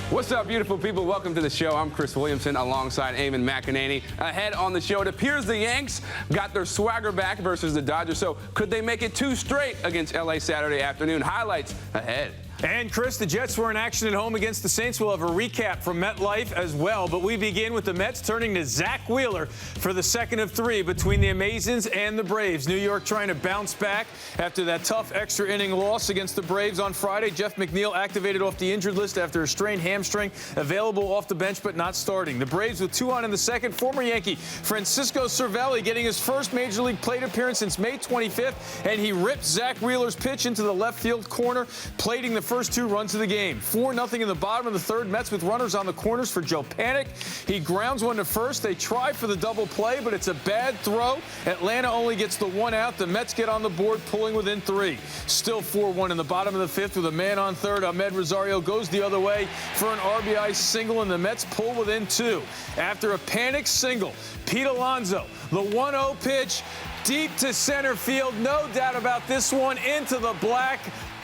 What's up, beautiful people? Welcome to the show. I'm Chris Williamson alongside Eamon McEnany. Ahead on the show, it appears the Yanks got their swagger back versus the Dodgers. So could they make it 2 straight against LA Saturday afternoon? Highlights ahead. And Chris, the Jets were in action at home against the Saints. We'll have a recap from MetLife as well. But we begin with the Mets turning to Zach Wheeler for the second of 3 between the Amazins and the Braves. New York trying to bounce back after that tough extra inning loss against the Braves on Friday. Jeff McNeil activated off the injured list after a strained hamstring, available off the bench but not starting. The Braves with 2 on in the second. Former Yankee Francisco Cervelli getting his first Major League plate appearance since May 25th, and he ripped Zach Wheeler's pitch into the left field corner, plating the first 2 runs of the game. 4-0 in the bottom of the third. Mets with runners on the corners for Joe Panik. He grounds one to first. They try for the double play, but it's a bad throw. Atlanta only gets the 1 out. The Mets get on the board, pulling within 3. Still 4-1 in the bottom of the 5th with a man on third. Ahmed Rosario goes the other way for an RBI single, and the Mets pull within 2. After a Panik single, Pete Alonso, the 1-0 pitch deep to center field. No doubt about this one. Into the black.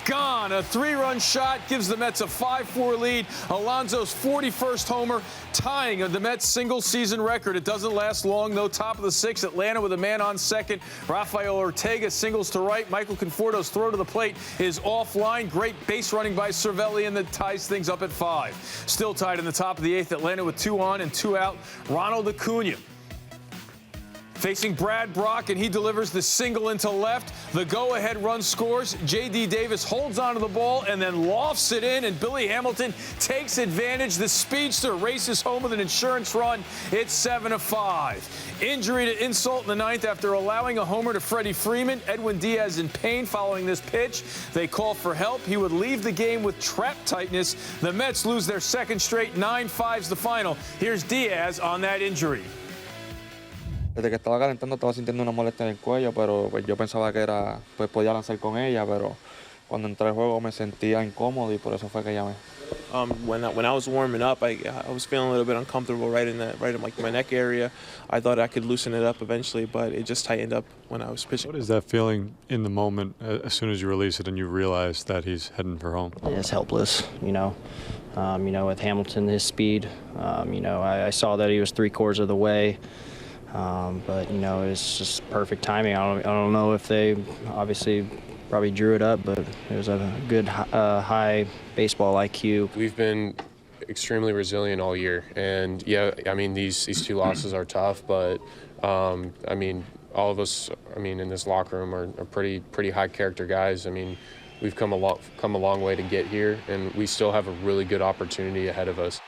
Gone. A 3-run shot gives the Mets a 5-4 lead. Alonso's 41st homer, tying the Mets' single-season record. It doesn't last long, though. Top of the 6th, Atlanta with a man on second. Rafael Ortega singles to right. Michael Conforto's throw to the plate is offline. Great base running by Cervelli, and that ties things up at 5. Still tied in the top of the 8th, Atlanta with 2 on and 2 out. Ronald Acuna facing Brad Brock, and he delivers the single into left. The go-ahead run scores. J.D. Davis holds onto the ball and then lofts it in, and Billy Hamilton takes advantage. The speedster races home with an insurance run. It's 7-5. Injury to insult in the 9th after allowing a homer to Freddie Freeman. Edwin Diaz in pain following this pitch. They call for help. He would leave the game with trap tightness. The Mets lose their second straight. 9-5's the final. Here's Diaz on that injury. Desde que estaba calentando estaba sintiendo una molestia en el cuello, pero pues yo pensaba que era, pues podía lanzar con ella, pero cuando entré al juego me sentía incómodo y por eso fue que llamé. When I was warming up, I was feeling a little bit uncomfortable right in like my neck area. I thought I could loosen it up eventually, but it just tightened up when I was pitching. What is that feeling in the moment as soon as you release it and you realize that he's heading for home? It's helpless, you know. With Hamilton, his speed, I saw that he was 3/4 of the way. But, it's just perfect timing. I don't know if they obviously probably drew it up, but it was a good high baseball IQ. We've been extremely resilient all year. And, yeah, I mean, these 2 losses are tough, but, I mean, all of us, in this locker room are pretty high character guys. I mean, we've come a long way to get here, and we still have a really good opportunity ahead of us.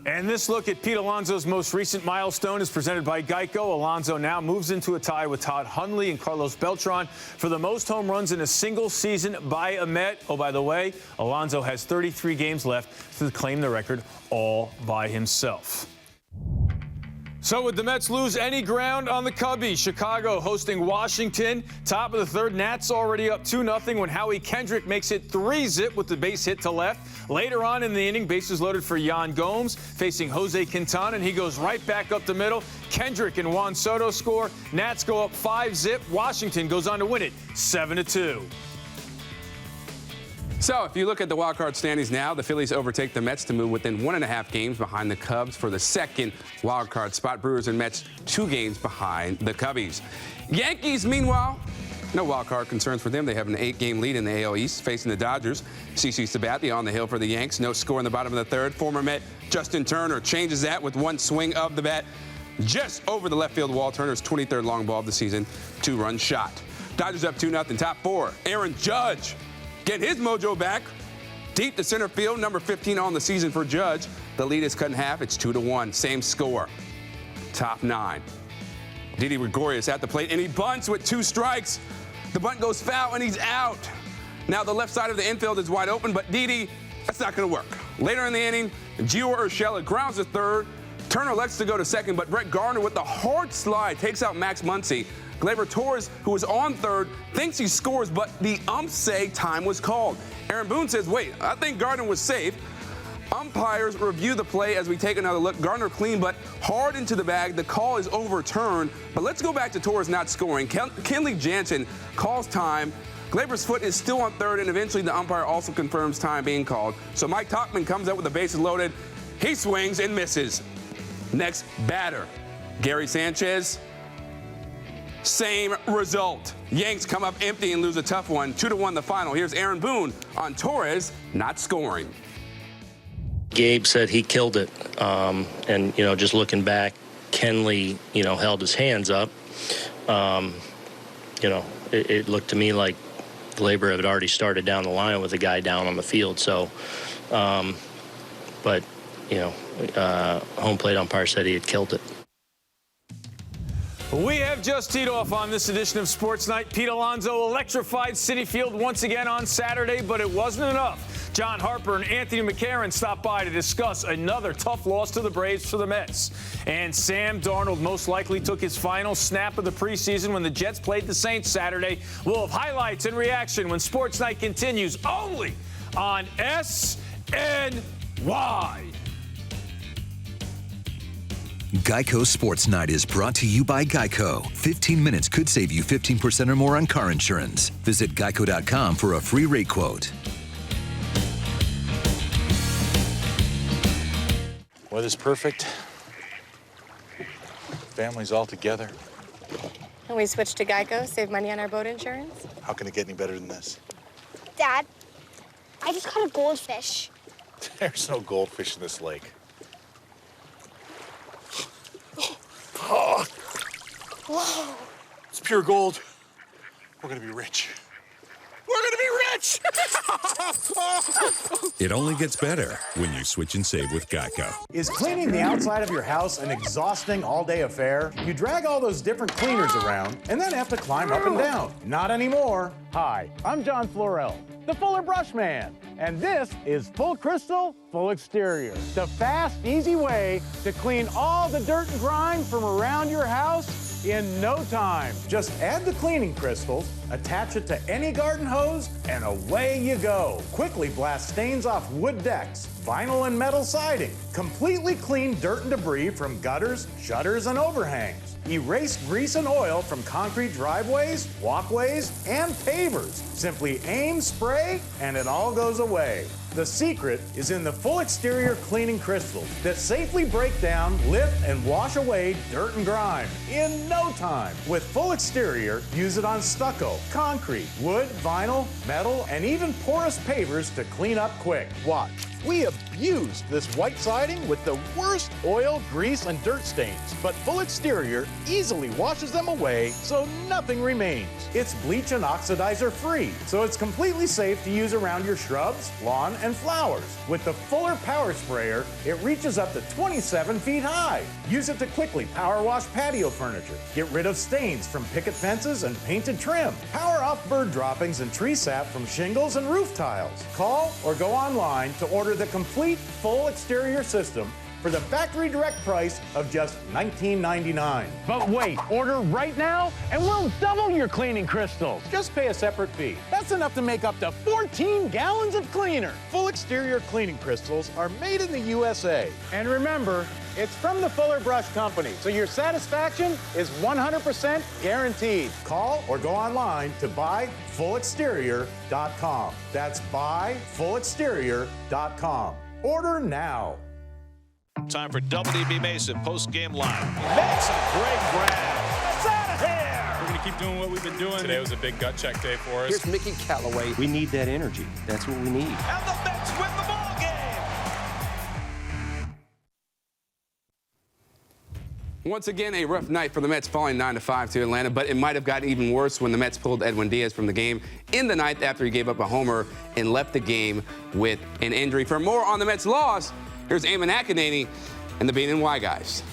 And this look at Pete Alonso's most recent milestone is presented by Geico. Alonso now moves into a tie with Todd Hundley and Carlos Beltran for the most home runs in a single season by a Met. Oh, by the way, Alonso has 33 games left to claim the record all by himself. So would the Mets lose any ground on the Cubbies? Chicago hosting Washington. Top of the 3rd, Nats already up 2-0 when Howie Kendrick makes it 3-zip with the base hit to left. Later on in the inning, bases loaded for Yan Gomes facing Jose Quintana, and he goes right back up the middle. Kendrick and Juan Soto score. Nats go up 5-zip. Washington goes on to win it 7-2. So if you look at the wild card standings now, the Phillies overtake the Mets to move within 1.5 games behind the Cubs for the second wild card spot. Brewers and Mets 2 games behind the Cubbies. Yankees, meanwhile, no wild card concerns for them. They have an 8-game lead in the AL East facing the Dodgers. CC Sabathia on the hill for the Yanks. No score in the bottom of the 3rd. Former Met Justin Turner changes that with 1 swing of the bat just over the left field wall. Turner's 23rd long ball of the season, 2-run shot. Dodgers up 2-0. Top 4. Aaron Judge getting his mojo back. Deep to center field, number 15 on the season for Judge. The lead is cut in half. It's 2-1. Same score. Top 9. Didi Gregorius at the plate, and he bunts with 2 strikes. The bunt goes foul, and he's out. Now the left side of the infield is wide open, but Didi, that's not going to work. Later in the inning, Gio Urshela grounds to 3rd. Turner lets to go to 2nd, but Brett Gardner with the hard slide takes out Max Muncy. Gleyber Torres, who was on 3rd, thinks he scores, but the umps say time was called. Aaron Boone says, wait, I think Gardner was safe. Umpires review the play as we take another look. Gardner clean, but hard into the bag. The call is overturned. But let's go back to Torres not scoring. Kenley Jansen calls time Gleyber's foot is still on third, and eventually the umpire also confirms time being called. So Mike Tauchman comes out with the bases loaded. He swings and misses. Next batter, Gary Sanchez. Same result. Yanks come up empty and lose a tough one. 2-1 the final. Here's Aaron Boone on Torres not scoring. Gabe said he killed it. And, you know, just looking back, Kenley, you know, held his hands up. You know, it looked to me like Gleyber had already started down the line with the guy down on the field. So, but, you know, home plate umpire said he had killed it. We have just teed off on this edition of Sports Night. Pete Alonso electrified Citi Field once again on Saturday, but it wasn't enough. John Harper and Anthony McCarron stopped by to discuss another tough loss to the Braves for the Mets. And Sam Darnold most likely took his final snap of the preseason when the Jets played the Saints Saturday. We'll have highlights and reaction when Sports Night continues only on SNY. Geico Sports Night is brought to you by Geico. 15 minutes could save you 15% or more on car insurance. Visit geico.com for a free rate quote. Weather's perfect. Family's all together. And we switched to Geico, save money on our boat insurance? How can it get any better than this? Dad, I just caught a goldfish. There's no goldfish in this lake. Whoa. It's pure gold. We're gonna be rich. We're gonna be rich! It only gets better when you switch and save with Geico. Is cleaning the outside of your house an exhausting all-day affair? You drag all those different cleaners around and then have to climb up and down. Not anymore. Hi, I'm John Florell, the Fuller Brush Man, and this is Full Crystal Full Exterior, the fast, easy way to clean all the dirt and grime from around your house in no time. Just add the cleaning crystals, attach it to any garden hose, and away you go. Quickly blast stains off wood decks, vinyl and metal siding. Completely clean dirt and debris from gutters, shutters, and overhangs. Erase grease and oil from concrete driveways, walkways, and pavers. Simply aim, spray, and it all goes away. The secret is in the Full Exterior cleaning crystals that safely break down, lift, and wash away dirt and grime in no time. With Full Exterior, use it on stucco, concrete, wood, vinyl, metal, and even porous pavers to clean up quick. Watch. We abused this white siding with the worst oil, grease, and dirt stains, but Full Exterior easily washes them away so nothing remains. It's bleach and oxidizer free, so it's completely safe to use around your shrubs, lawn, and flowers. With the Fuller Power Sprayer, it reaches up to 27 feet high. Use it to quickly power wash patio furniture, get rid of stains from picket fences and painted trim, power off bird droppings and tree sap from shingles and roof tiles. Call or go online to order the complete Full Exterior system for the factory direct price of just $19.99. But wait, order right now and we'll double your cleaning crystals. Just pay a separate fee. That's enough to make up to 14 gallons of cleaner. Full Exterior cleaning crystals are made in the USA. And remember, it's from the Fuller Brush Company, so your satisfaction is 100% guaranteed. Call or go online to buyfullexterior.com. That's buyfullexterior.com. Order now. Time for WB Mason post-game live. Makes a great grab. It's out of here. We're going to keep doing what we've been doing. Today was a big gut check day for us. Here's Mickey Callaway. We need that energy. That's what we need. And the Mets win the ball game. Once again, a rough night for the Mets, falling 9-5 to Atlanta, but it might have gotten even worse when the Mets pulled Edwin Diaz from the game in the ninth after he gave up a homer and left the game with an injury. For more on the Mets' loss, here's Eamon Akinene and the BNY guys.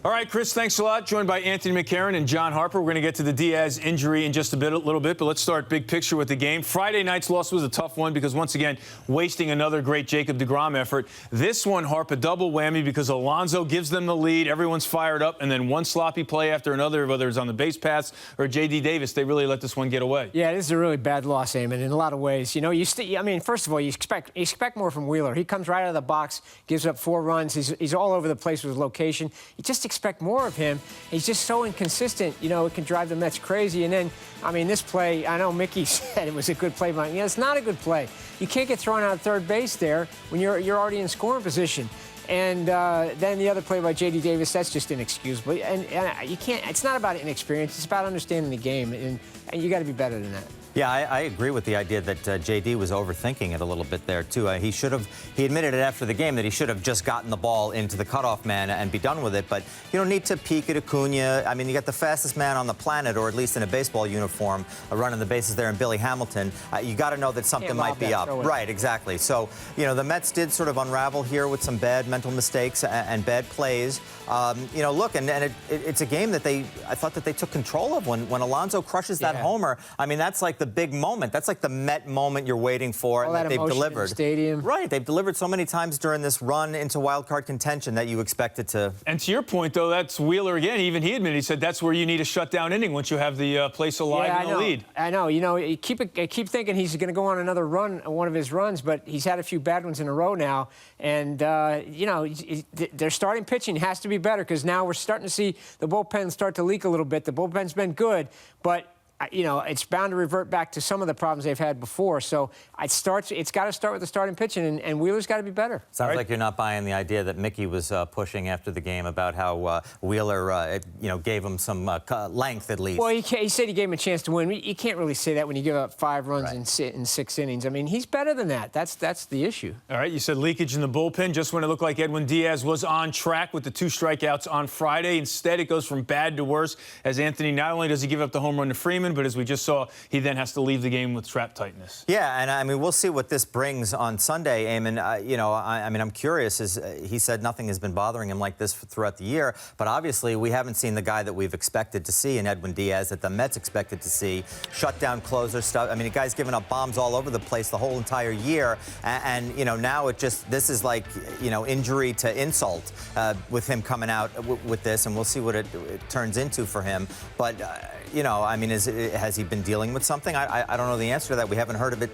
All right, Chris, thanks a lot. Joined by Anthony McCarron and John Harper. We're going to get to the Diaz injury in just a little bit, but let's start big picture with the game. Friday night's loss was a tough one because, once again, wasting another great Jacob deGrom effort. This one, Harp, a double whammy because Alonso gives them the lead. Everyone's fired up, and then one sloppy play after another, whether it's on the base paths or J.D. Davis, they really let this one get away. Yeah, this is a really bad loss, Eamon, in a lot of ways. You know, I mean, first of all, you expect more from Wheeler. He comes right out of the box, gives up 4 runs. He's all over the place with his location. You just expect more of him. He's just so inconsistent. You know, it can drive the Mets crazy. And then, I mean, this play, I know Mickey said it was a good play, but it's not a good play. You can't get thrown out of third base there when you're already in scoring position. And then the other play by J.D. Davis, that's just inexcusable. And you can't. It's not about inexperience. It's about understanding the game, and you got to be better than that. Yeah, I agree with the idea that JD was overthinking it a little bit there, too. He admitted it after the game that he should have just gotten the ball into the cutoff man and be done with it. But you don't need to peek at Acuna. I mean, you got the fastest man on the planet, or at least in a baseball uniform, running the bases there in Billy Hamilton. You got to know that something might be up. Right, exactly. So, you know, the Mets did sort of unravel here with some bad mental mistakes and bad plays. You know, look, and it's a game that I thought that they took control of when Alonso crushes that homer. I mean, that's like the big moment. That's like the Met moment you're waiting for, all and that they've delivered. In the stadium. Right, they've delivered so many times during this run into wild card contention that you expected to. And to your point, though, that's Wheeler again. Even he admitted, he said that's where you need a shutdown inning once you have the place alive in the lead. I know. You know, I keep thinking he's going to go on another run, one of his runs, but he's had a few bad ones in a row now. And, you know, their starting pitching has to be better because now we're starting to see the bullpen start to leak a little bit. The bullpen's been good, but you know, it's bound to revert back to some of the problems they've had before. So it's got to start with the starting pitching, and Wheeler's got to be better. Sounds like you're not buying the idea that Mickey was pushing after the game about how Wheeler, you know, gave him some length at least. Well, he said he gave him a chance to win. You can't really say that when you give up 5 runs in 6 innings. I mean, he's better than that. That's the issue. All right, you said leakage in the bullpen just when it looked like Edwin Diaz was on track with the 2 strikeouts on Friday. Instead, it goes from bad to worse as Anthony not only does he give up the home run to Freeman, but as we just saw, he then has to leave the game with trap tightness. Yeah, and I mean, we'll see what this brings on Sunday, Eamon. You know, I mean, I'm curious. He said nothing has been bothering him like this throughout the year, but obviously we haven't seen the guy that we've expected to see in Edwin Diaz, that the Mets expected to see. Shutdown closer stuff. I mean, the guy's given up bombs all over the place the whole entire year, and you know, now this is like, you know, injury to insult with him coming out with this, and we'll see what it turns into for him. But you know, I mean, has he been dealing with something? I don't know the answer to that. We haven't heard of it,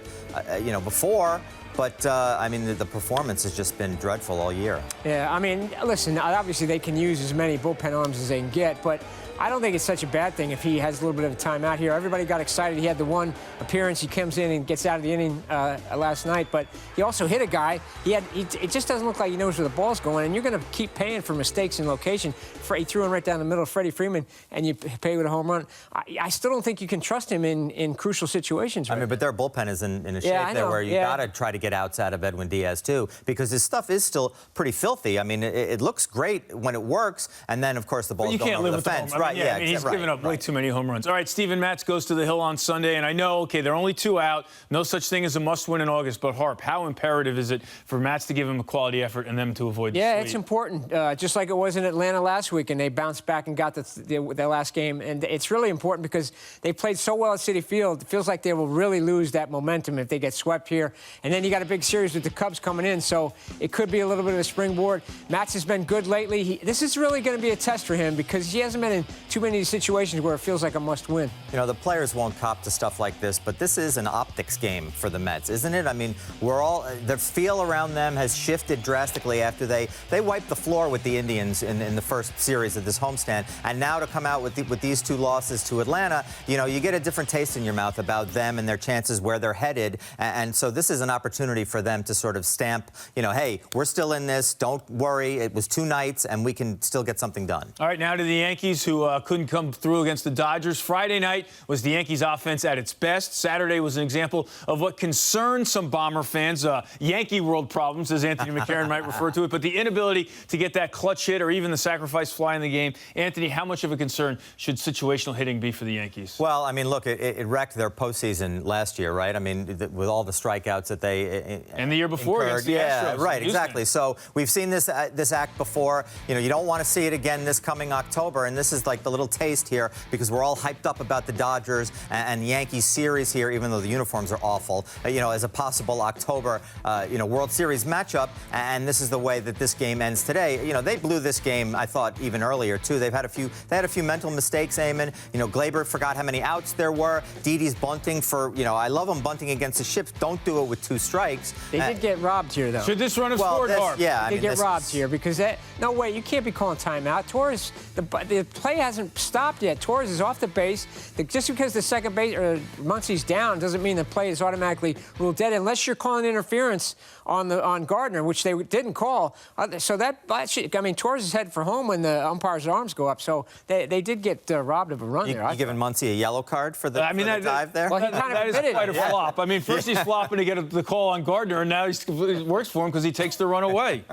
you know, before. But, I mean, the performance has just been dreadful all year. Yeah, I mean, listen, obviously they can use as many bullpen arms as they can get, but I don't think it's such a bad thing if he has a little bit of a timeout here. Everybody got excited. He had the one appearance. He comes in and gets out of the inning last night, but he also hit a guy. It just doesn't look like he knows where the ball's going, and you're going to keep paying for mistakes in location. He threw him right down the middle of Freddie Freeman, and you pay with a home run. I still don't think you can trust him in crucial situations. I mean, but their bullpen is in a shape there where you got to try to get outs out of Edwin Diaz, too, because his stuff is still pretty filthy. I mean, it looks great when it works, and then, of course, the ball's going over the fence. Right, yeah, I mean, he's given up way too many home runs. All right, Steven Matz goes to the Hill on Sunday, and I know, okay, they're only 2 out. No such thing as a must-win in August, but Harp, how imperative is it for Matz to give him a quality effort and them to avoid the sweep? It's important, just like it was in Atlanta last week, and they bounced back and got their last game. And it's really important because they played so well at Citi Field. It feels like they will really lose that momentum if they get swept here. And then you got a big series with the Cubs coming in, so it could be a little bit of a springboard. Matz has been good lately. This is really going to be a test for him because he hasn't been in too many situations where it feels like a must-win. You know, the players won't cop to stuff like this, but this is an optics game for the Mets, isn't it? I mean, the feel around them has shifted drastically after they wiped the floor with the Indians in the first series of this homestand, and now to come out with these 2 losses to Atlanta, you know, you get a different taste in your mouth about them and their chances, where they're headed, and so this is an opportunity for them to sort of stamp, you know, hey, we're still in this, don't worry, it was 2 nights, and we can still get something done. All right, now to the Yankees, who couldn't come through against the Dodgers. Friday night was the Yankees offense at its best. Saturday was an example of what concerned some Bomber fans, Yankee world problems, as Anthony McCarron might refer to it, but the inability to get that clutch hit or even the sacrifice fly in the game. Anthony, how much of a concern should situational hitting be for the Yankees? Well, I mean, look, it wrecked their postseason last year, right? I mean, with all the strikeouts that they and the year before against the Astros. Right, exactly. So we've seen this act before. You know, you don't want to see it again this coming October, and this is like like the little taste here because we're all hyped up about the Dodgers and Yankees series here, even though the uniforms are awful, as a possible October, World Series matchup. And this is the way that this game ends today. They blew this game, I thought, even earlier, too. They had a few mental mistakes, Eamon. Gleyber forgot how many outs there were. Didi's bunting for, I love him bunting against the ships. Don't do it with 2 strikes. They did get robbed here, though. Should this run a scored, Harp? Yeah, they get robbed here because no way, you can't be calling timeout. Torres, the play hasn't stopped yet. Torres is off the base. Just because the second base or Muncy's down doesn't mean the play is automatically ruled dead unless you're calling interference on Gardner, which they didn't call. So Torres is headed for home when the umpire's arms go up. So they did get robbed of a run there. You giving Muncy a yellow card for the dive there? Well, that is quite a flop. I mean, first he's flopping to get the call on Gardner, and now it works for him because he takes the run away.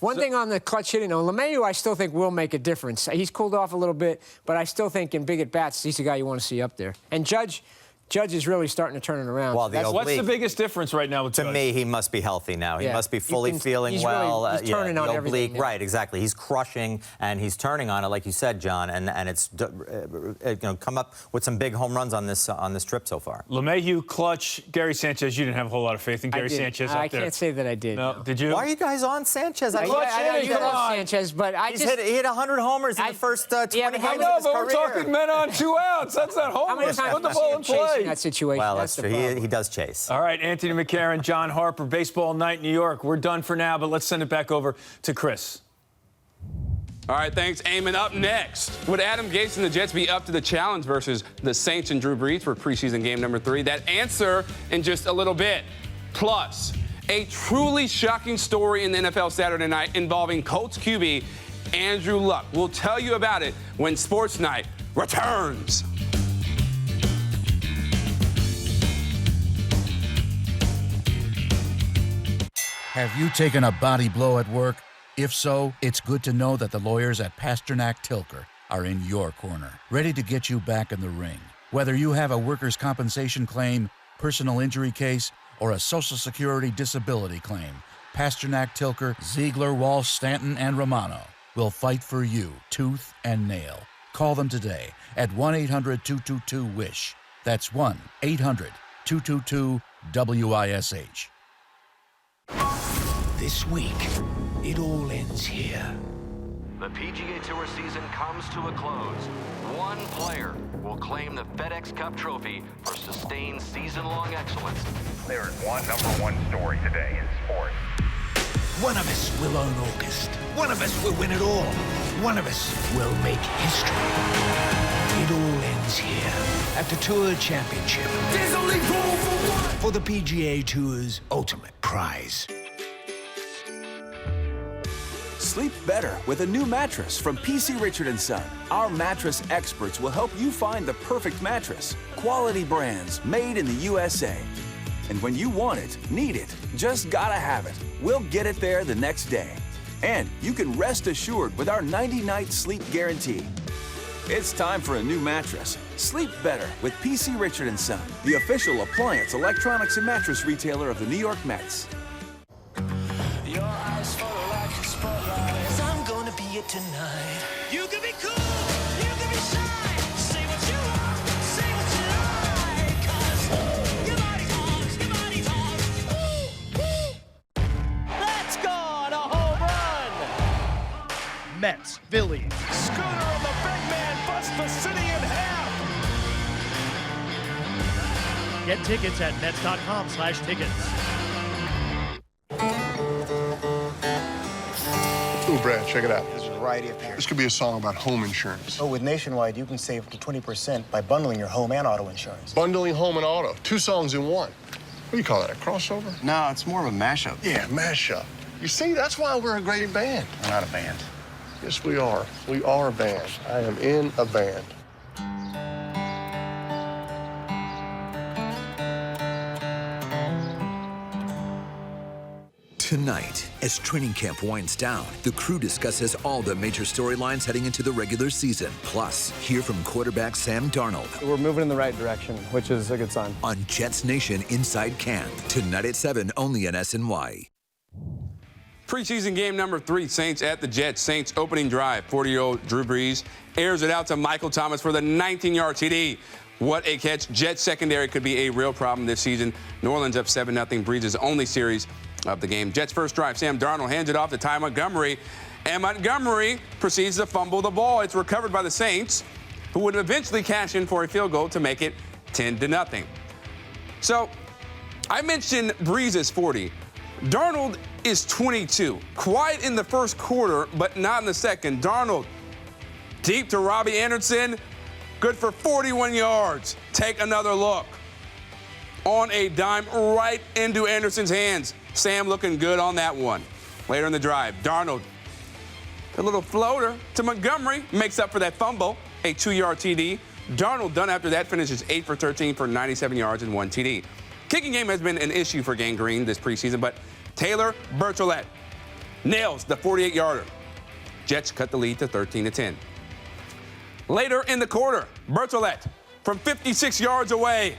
One thing on the clutch hitting, though, LeMahieu I still think will make a difference. He's cooled off a little bit, but I still think in big at-bats, he's the guy you want to see up there. And Judge is really starting to turn it around. Well, what's the biggest difference right now with Judge? To me, he must be healthy now. He must be fully feeling well. He's turning on everything. Oblique, right, exactly. He's crushing, and he's turning on it, like you said, John, and it's come up with some big home runs on this trip so far. LeMahieu, clutch, Gary Sanchez. You didn't have a whole lot of faith in Gary Sanchez up there. I can't say that I did. No. Did you? Why are you guys on Sanchez? I love Sanchez, but he hit 100 homers in the first 20 games of his career. I know, but we're talking men on 2 outs. That's not homers. Put the ball in play. That situation. Well, that's true. He does chase. All right, Anthony McCarron, John Harper, Baseball Night, New York. We're done for now, but let's send it back over to Chris. All right, thanks, Eamon. Up next, would Adam Gase and the Jets be up to the challenge versus the Saints and Drew Brees for preseason game number 3? That answer in just a little bit. Plus, a truly shocking story in the NFL Saturday night involving Colts QB Andrew Luck. We'll tell you about it when Sports Night returns. Have you taken a body blow at work? If so, it's good to know that the lawyers at Pasternak Tilker are in your corner, ready to get you back in the ring. Whether you have a workers' compensation claim, personal injury case, or a Social Security disability claim, Pasternak Tilker, Ziegler, Walsh, Stanton, and Romano will fight for you tooth and nail. Call them today at 1-800-222-WISH. That's 1-800-222-WISH. This week, it all ends here. The PGA Tour season comes to a close. One player will claim the FedEx Cup trophy for sustained season-long excellence. There is one #1 story today in sports. One of us will own August. One of us will win it all. One of us will make history. It all ends here at the Tour Championship. There's only room for the PGA Tour's ultimate prize. Sleep better with a new mattress from PC Richard & Son. Our mattress experts will help you find the perfect mattress. Quality brands made in the USA. And when you want it, need it, just gotta have it, we'll get it there the next day. And you can rest assured with our 90-night sleep guarantee. It's time for a new mattress. Sleep better with PC Richard & Son, the official appliance, electronics, and mattress retailer of the New York Mets. Your eyes follow like a spotlight. 'Cause I'm gonna be it tonight. You can be cool, you can be shy. Say what you want, say what you like. 'Cause your body talks, your body talks. That's gone, a home run. Mets, Phillies. Scooter of the big man busts the city in half. Get tickets at Mets.com/tickets. Ooh, Brad, check it out. There's a variety of pairs. This could be a song about home insurance. Oh, with Nationwide, you can save up to 20% by bundling your home and auto insurance. Bundling home and auto. 2 songs in one. What do you call that, a crossover? No, it's more of a mashup. Yeah, mashup. You see, that's why we're a great band. We're not a band. Yes, we are. We are a band. I am in a band. Tonight, as training camp winds down, the crew discusses all the major storylines heading into the regular season. Plus, hear from quarterback Sam Darnold. We're moving in the right direction, which is a good sign. On Jets Nation Inside Camp, tonight at 7, only on SNY. Preseason game number 3, Saints at the Jets. Saints opening drive. 40-year-old Drew Brees airs it out to Michael Thomas for the 19-yard TD. What a catch. Jets secondary could be a real problem this season. New Orleans up 7-0. Brees' only series of the game. Jets first drive. Sam Darnold hands it off to Ty Montgomery. And Montgomery proceeds to fumble the ball. It's recovered by the Saints, who would eventually cash in for a field goal to make it 10-0. So I mentioned Brees is 40. Darnold is 22. Quiet in the first quarter, but not in the second. Darnold deep to Robbie Anderson. Good for 41 yards. Take another look. On a dime right into Anderson's hands. Sam looking good on that one. Later in the drive, Darnold, a little floater to Montgomery, makes up for that fumble, a 2-yard TD. Darnold, done after that, finishes 8 for 13 for 97 yards and 1 TD. Kicking game has been an issue for Gang Green this preseason, but Taylor Bertolet nails the 48-yarder. Jets cut the lead to 13-10. Later in the quarter, Bertolet from 56 yards away.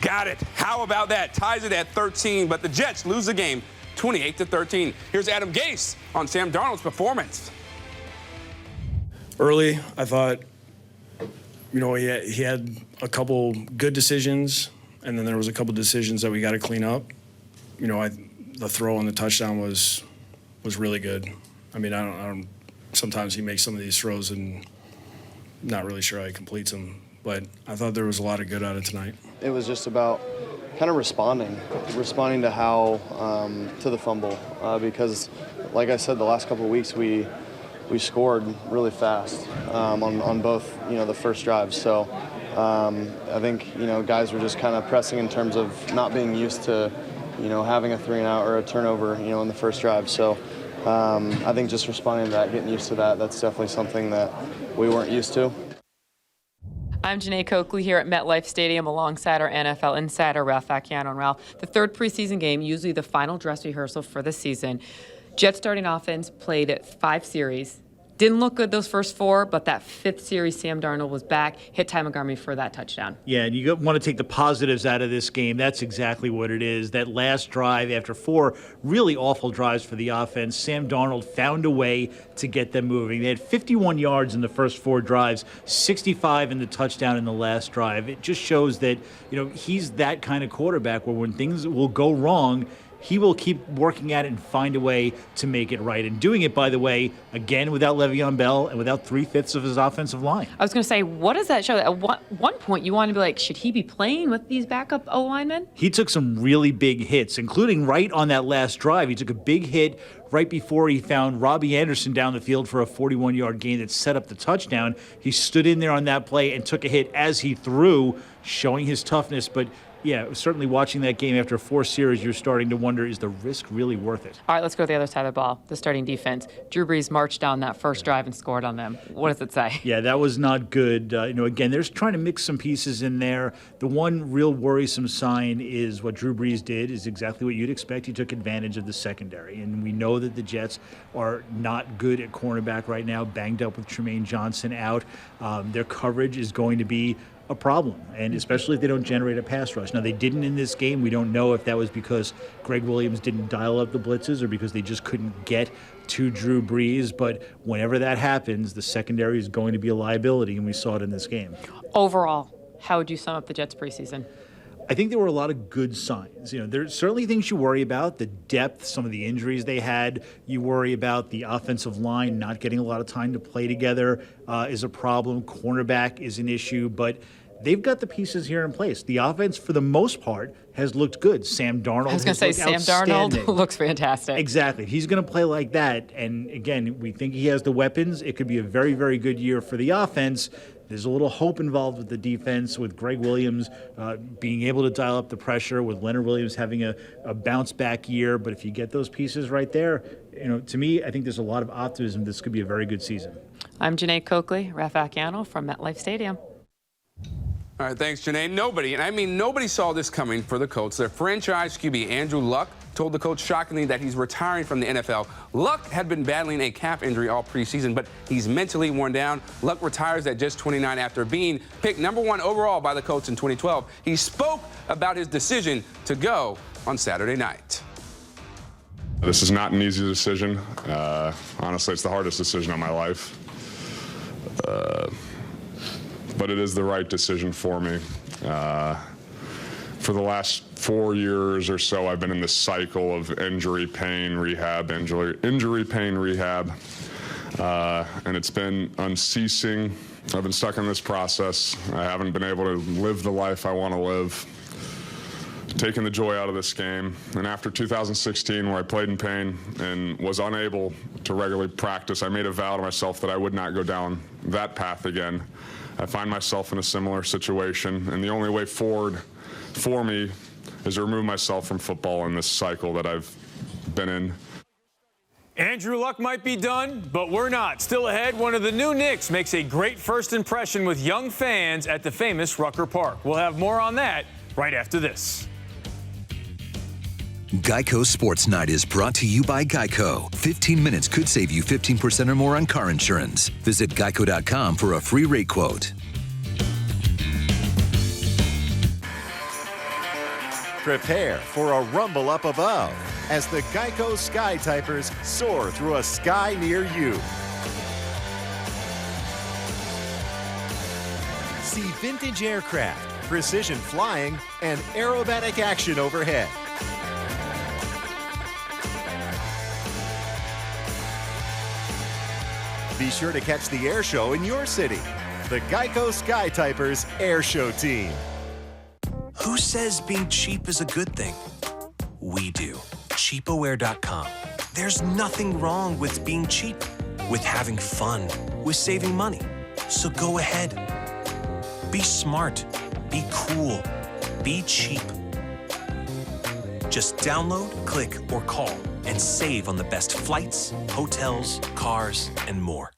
Got it. How about that? Ties it at 13, but the Jets lose the game 28-13. Here's Adam Gase on Sam Darnold's performance. Early, I thought, he had a couple good decisions, and then there was a couple decisions that we got to clean up. The throw on the touchdown was really good. I mean, sometimes he makes some of these throws and not really sure how he completes them, but I thought there was a lot of good out of tonight. It was just about kind of responding to how to the fumble because, like I said, the last couple of weeks we scored really fast on both the first drives. So I think guys were just kind of pressing in terms of not being used to having a 3-and-out or a turnover in the first drive. So I think just responding to that, getting used to that, that's definitely something that we weren't used to. I'm Janae Coakley here at MetLife Stadium alongside our NFL insider, Ralph Acciano. And Ralph, the third preseason game, usually the final dress rehearsal for the season. Jets starting offense played 5 series. Didn't look good those first 4, but that 5th series, Sam Darnold was back, hit Ty Montgomery for that touchdown. Yeah, and you want to take the positives out of this game. That's exactly what it is. That last drive, after 4 really awful drives for the offense, Sam Darnold found a way to get them moving. They had 51 yards in the first 4 drives, 65 in the touchdown in the last drive. It just shows that, he's that kind of quarterback where when things will go wrong, he will keep working at it and find a way to make it right. And doing it, by the way, again, without Le'Veon Bell and without 3/5 of his offensive line. I was going to say, what does that show? At one point, you want to be like, should he be playing with these backup O-linemen? He took some really big hits, including right on that last drive. He took a big hit right before he found Robbie Anderson down the field for a 41-yard gain that set up the touchdown. He stood in there on that play and took a hit as he threw, showing his toughness. But yeah, certainly watching that game after 4 series, you're starting to wonder, is the risk really worth it? All right, let's go to the other side of the ball, the starting defense. Drew Brees marched down that first drive and scored on them. What does it say? Yeah, that was not good. Again, they're trying to mix some pieces in there. The one real worrisome sign is what Drew Brees did is exactly what you'd expect. He took advantage of the secondary, and we know that the Jets are not good at cornerback right now, banged up with Tremaine Johnson out. Their coverage is going to be a problem, and especially if they don't generate a pass rush. Now, they didn't in this game. We don't know if that was because Greg Williams didn't dial up the blitzes or because they just couldn't get to Drew Brees, but whenever that happens, the secondary is going to be a liability, and we saw it in this game. Overall, how would you sum up the Jets preseason? I think there were a lot of good signs. There's certainly things you worry about, the depth, some of the injuries they had. You worry about the offensive line not getting a lot of time to play together is a problem. Cornerback is an issue, but they've got the pieces here in place. The offense, for the most part, has looked good. Sam Darnold. I was going to say, Sam Darnold looks fantastic. Exactly. He's going to play like that. And again, we think he has the weapons. It could be a very, very good year for the offense. There's a little hope involved with the defense, with Greg Williams being able to dial up the pressure, with Leonard Williams having a bounce-back year. But if you get those pieces right there, to me, I think there's a lot of optimism this could be a very good season. I'm Janae Coakley, Ralph Acciano from MetLife Stadium. All right, thanks, Janae. Nobody saw this coming for the Colts. Their franchise QB, Andrew Luck, told the coach shockingly that he's retiring from the NFL. Luck had been battling a calf injury all preseason, but he's mentally worn down. Luck retires at just 29 after being picked #1 overall by the Colts in 2012. He spoke about his decision to go on Saturday night. This is not an easy decision. Honestly, it's the hardest decision of my life. But it is the right decision for me. For the last 4 years or so, I've been in this cycle of injury, pain, rehab, injury, pain, rehab. And it's been unceasing. I've been stuck in this process. I haven't been able to live the life I want to live. Taking the joy out of this game. And after 2016, where I played in pain and was unable to regularly practice, I made a vow to myself that I would not go down that path again. I find myself in a similar situation, and the only way forward for me is to remove myself from football in this cycle that I've been in. Andrew Luck might be done, but we're not. Still ahead, one of the new Knicks makes a great first impression with young fans at the famous Rucker Park. We'll have more on that right after this. Geico Sports Night is brought to you by Geico. 15 minutes could save you 15% or more on car insurance. Visit geico.com for a free rate quote. Prepare for a rumble up above as the Geico Sky Typers soar through a sky near you. See vintage aircraft, precision flying, and aerobatic action overhead. Be sure to catch the air show in your city. The Geico Sky Typers Air Show Team. Who says being cheap is a good thing? We do. Cheapaware.com. There's nothing wrong with being cheap, with having fun, with saving money. So go ahead. Be smart. Be cool. Be cheap. Just download, click, or call and save on the best flights, hotels, cars, and more.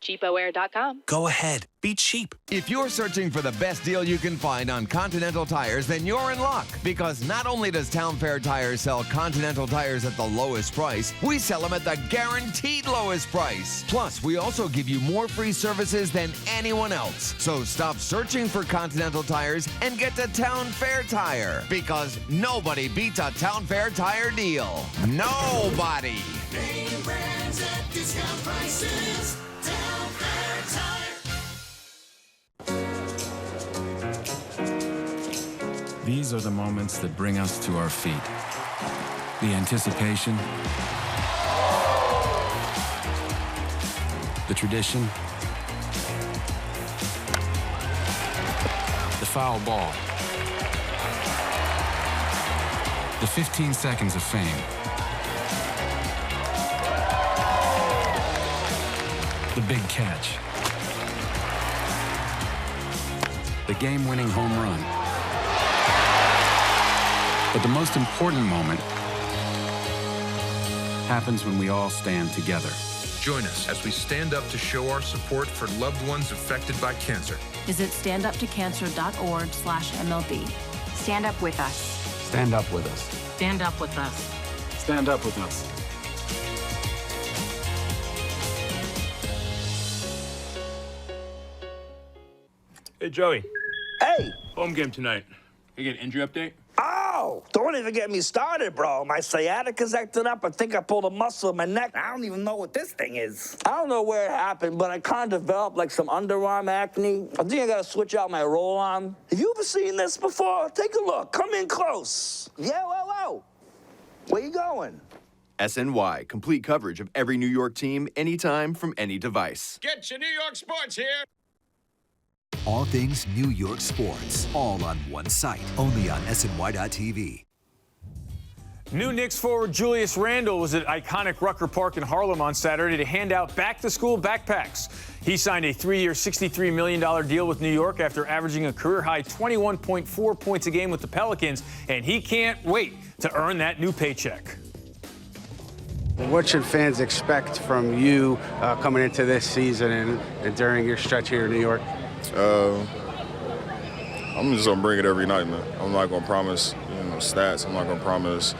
Cheapaware.com. Go ahead. Be cheap. If you're searching for the best deal you can find on Continental tires, then you're in luck. Because not only does Town Fair Tires sell Continental tires at the lowest price, we sell them at the guaranteed lowest price. Plus, we also give you more free services than anyone else. So stop searching for Continental tires and get to Town Fair Tire. Because nobody beats a Town Fair Tire deal. Nobody. Name brands at discount prices. Town Fair Tire. These are the moments that bring us to our feet. The anticipation, the tradition, the foul ball, the 15 seconds of fame, the big catch, the game-winning home run. But the most important moment happens when we all stand together. Join us as we stand up to show our support for loved ones affected by cancer. Visit standuptocancer.org/MLB. Stand up with us. Stand up with us. Stand up with us. Stand up with us. Hey, Joey. Hey! Home game tonight. You get an injury update? Oh, don't even get me started, bro. My sciatica's acting up. I think I pulled a muscle in my neck. I don't even know what this thing is. I don't know where it happened, but I kind of developed like some underarm acne. I think I gotta switch out my roll-on. Have you ever seen this before? Take a look. Come in close. Yeah, whoa. Where you going? SNY, complete coverage of every New York team, anytime, from any device. Get your New York sports here. All things New York sports, all on one site, only on SNY.TV. New Knicks forward Julius Randle was at iconic Rucker Park in Harlem on Saturday to hand out back-to-school backpacks. He signed a 3-year, $63 million deal with New York after averaging a career-high 21.4 points a game with the Pelicans, and he can't wait to earn that new paycheck. What should fans expect from you coming into this season and during your stretch here in New York? I'm just gonna bring it every night, man. I'm not gonna promise, stats. I'm not gonna promise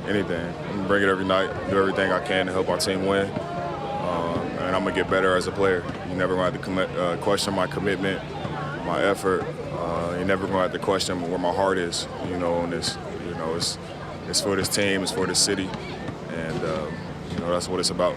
anything. I'm gonna bring it every night, do everything I can to help our team win, and I'm gonna get better as a player. You never gonna have to question my commitment, my effort. You're never gonna have to question where my heart is, in this You know, it's for this team, it's for this city, and you know, that's what it's about.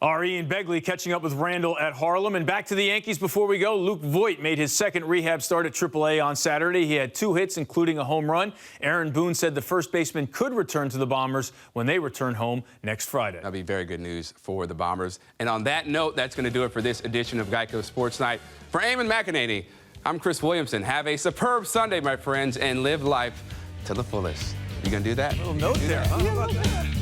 Our Ian Begley catching up with Randall at Harlem. And back to the Yankees before we go. Luke Voit made his second rehab start at AAA on Saturday. He had 2 hits, including a home run. Aaron Boone said the first baseman could return to the Bombers when they return home next Friday. That'll be very good news for the Bombers. And on that note, that's going to do it for this edition of Geico Sports Night. For Eamon McEnany, I'm Chris Williamson. Have a superb Sunday, my friends, and live life to the fullest. You going to do that? A little note there. How about that?